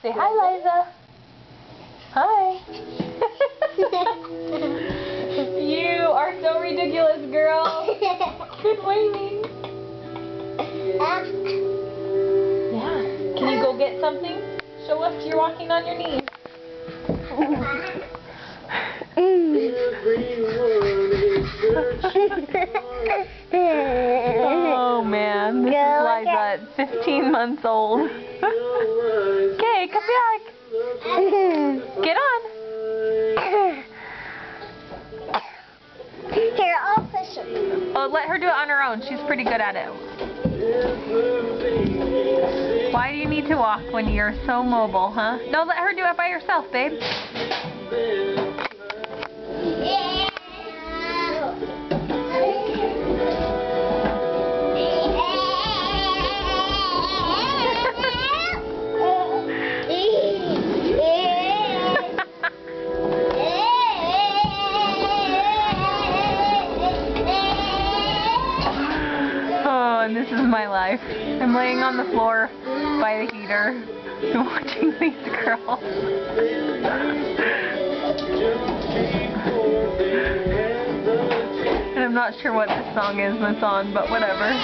Say hi, Liza. Hi. You are so ridiculous, girl. Good waving. Yeah. Can you go get something? Show us you're walking on your knees. Oh man, this is Liza at 15 months old. Okay, come back. Get on. Here, I'll push her. Oh, let her do it on her own. She's pretty good at it. Why do you need to walk when you're so mobile, huh? No, let her do it by herself, babe. And this is my life. I'm laying on the floor by the heater watching these girls. And I'm not sure what this song is that's on, but whatever.